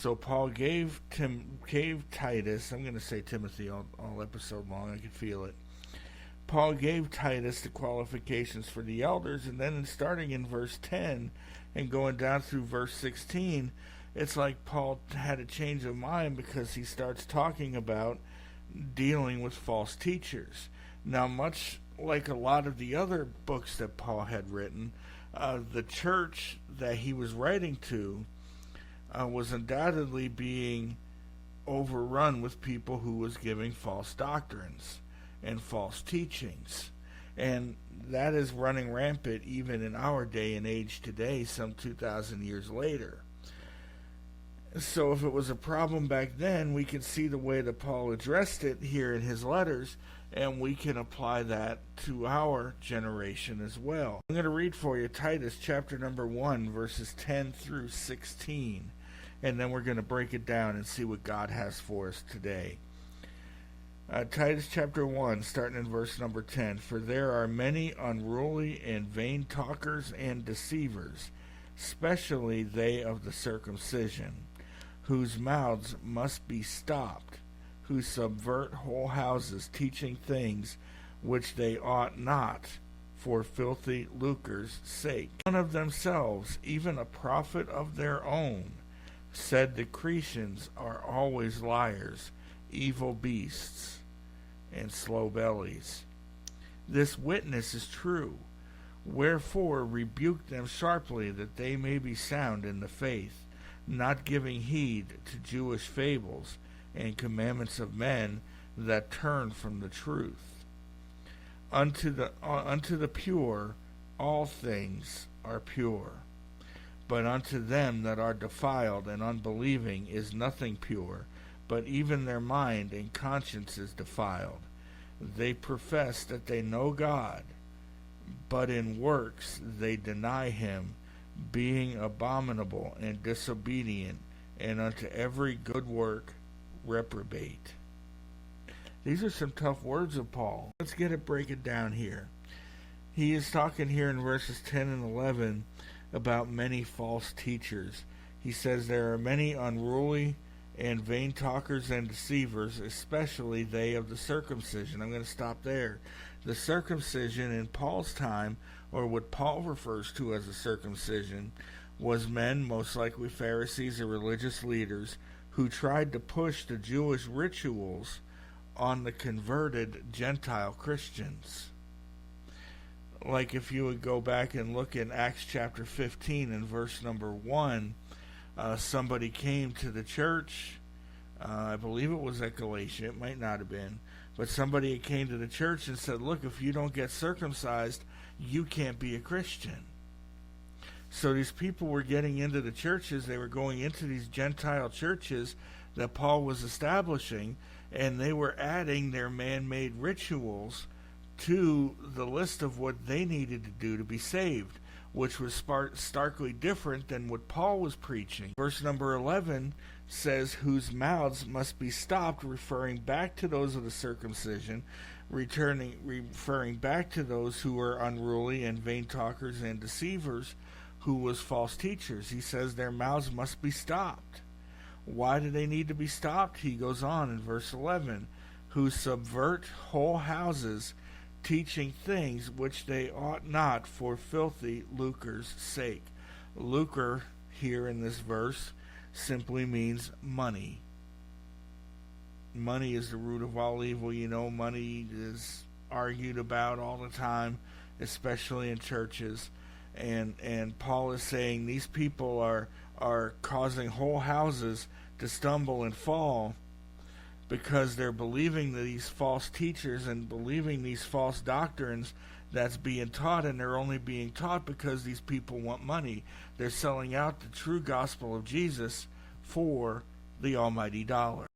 So Paul gave Titus, I'm going to say Timothy all episode long, I can feel it. Paul gave Titus the qualifications for the elders, and then starting in verse 10 and going down through verse 16, it's like Paul had a change of mind because he starts talking about dealing with false teachers. Now, much like a lot of the other books that Paul had written, the church that he was writing to was undoubtedly being overrun with people who was giving false doctrines and false teachings. And that is running rampant even in our day and age today, some 2,000 years later. So if it was a problem back then, we can see the way that Paul addressed it here in his letters, and we can apply that to our generation as well. I'm going to read for you Titus chapter number 1, verses 10 through 16, and then we're going to break it down and see what God has for us today. Titus chapter 1, starting in verse number 10. For there are many unruly and vain talkers and deceivers, especially they of the circumcision, whose mouths must be stopped, who subvert whole houses, teaching things which they ought not, for filthy lucre's sake. One of themselves, even a prophet of their own, said the Cretians are always liars, evil beasts, and slow bellies. This witness is true. Wherefore rebuke them sharply, that they may be sound in the faith, not giving heed to Jewish fables and commandments of men that turn from the truth. Unto the pure all things are pure, but unto them that are defiled and unbelieving is nothing pure, but even their mind and conscience is defiled. They profess that they know God, but in works they deny him, being abominable and disobedient, and unto every good work reprobate. These are some tough words of Paul. Let's break it down here. He is talking here in verses 10 and 11 about many false teachers. He says there are many unruly and vain talkers and deceivers, especially they of the circumcision. I'm going to stop there. The circumcision in Paul's time, or what Paul refers to as a circumcision, was men, most likely Pharisees or religious leaders, who tried to push the Jewish rituals on the converted Gentile Christians. Like if you would go back and look in Acts chapter 15 and verse number 1, somebody came to the church, I believe it was at Galatia, it might not have been, but somebody came to the church and said, look, if you don't get circumcised, you can't be a Christian. So these people were getting into the churches, they were going into these Gentile churches that Paul was establishing, and they were adding their man-made rituals to the list of what they needed to do to be saved, which was starkly different than what Paul was preaching. Verse number 11 says, whose mouths must be stopped, referring back to those of the circumcision, referring back to those who were unruly and vain talkers and deceivers, who was false teachers. He says their mouths must be stopped. Why do they need to be stopped? He goes on in verse 11, who subvert whole houses, teaching things which they ought not, for filthy lucre's sake. Lucre here in this verse simply means money. Money is the root of all evil. You know, money is argued about all the time, especially in churches. And Paul is saying these people are causing whole houses to stumble and fall because they're believing these false teachers and believing these false doctrines that's being taught, and they're only being taught because these people want money. They're selling out the true gospel of Jesus for the almighty dollar.